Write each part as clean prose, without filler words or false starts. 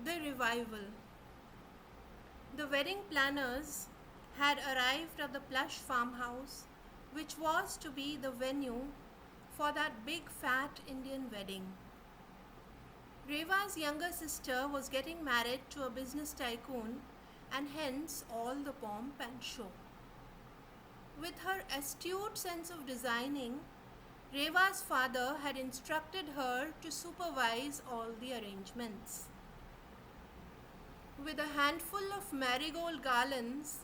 The revival. The wedding planners had arrived at the plush farmhouse, which was to be the venue for that big fat Indian wedding. Reva's younger sister was getting married to a business tycoon, and hence all the pomp and show. With her astute sense of designing, Reva's father had instructed her to supervise all the arrangements. With a handful of marigold garlands,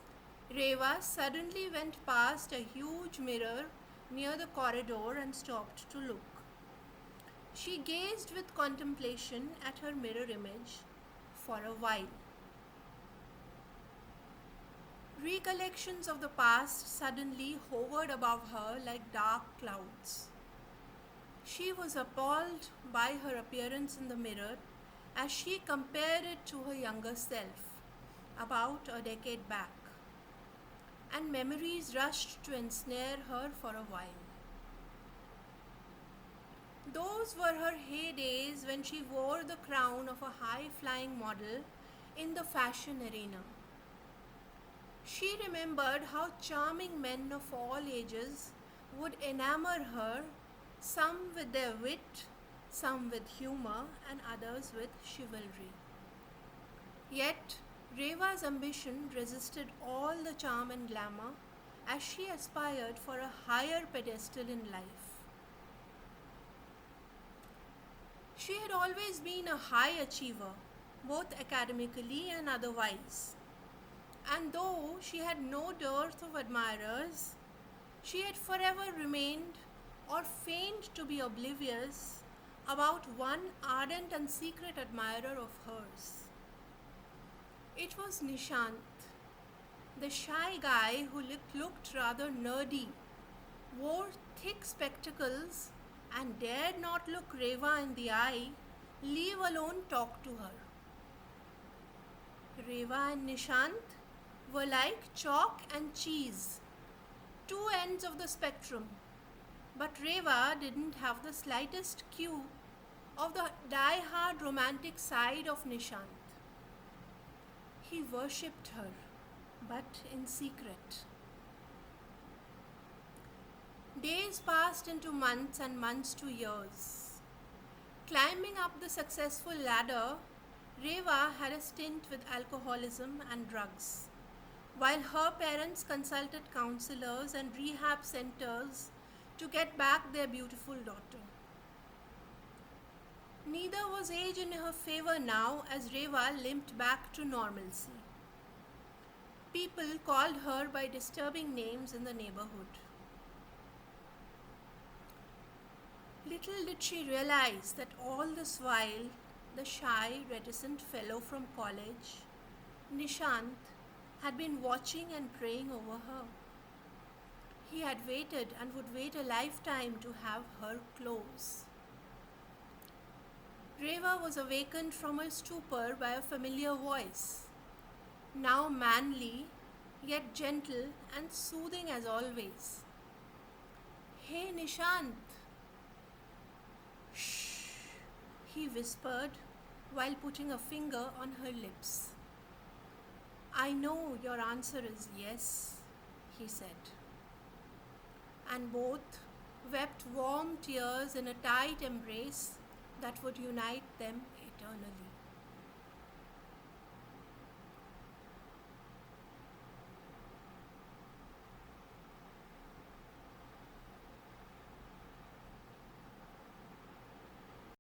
Reva suddenly went past a huge mirror near the corridor and stopped to look. She gazed with contemplation at her mirror image for a while. Recollections of the past suddenly hovered above her like dark clouds. She was appalled by her appearance in the mirror as she compared it to her younger self, about a decade back, and memories rushed to ensnare her for a while. Those were her heydays when she wore the crown of a high-flying model in the fashion arena. She remembered how charming men of all ages would enamor her, some with their wit, some with humor, and others with chivalry. Yet, Reva's ambition resisted all the charm and glamour as she aspired for a higher pedestal in life. She had always been a high achiever, both academically and otherwise. And though she had no dearth of admirers, she had forever remained or feigned to be oblivious about one ardent and secret admirer of hers. It was Nishant, the shy guy who looked rather nerdy, wore thick spectacles, and dared not look Reva in the eye, leave alone talk to her. Reva and Nishant were like chalk and cheese, two ends of the spectrum, but Reva didn't have the slightest cue of the die-hard romantic side of Nishant. He worshipped her, but in secret. Days passed into months and months to years. Climbing up the successful ladder, Reva had a stint with alcoholism and drugs, while her parents consulted counselors and rehab centers to get back their beautiful daughter. Neither was age in her favor now as Reva limped back to normalcy. People called her by disturbing names in the neighborhood. Little did she realize that all this while, the shy, reticent fellow from college, Nishant, had been watching and praying over her. He had waited and would wait a lifetime to have her close. Reva was awakened from her stupor by a familiar voice, now manly, yet gentle and soothing as always. "Hey Nishant!" "Shh," he whispered while putting a finger on her lips. "I know your answer is yes," he said. And both wept warm tears in a tight embrace that would unite them eternally.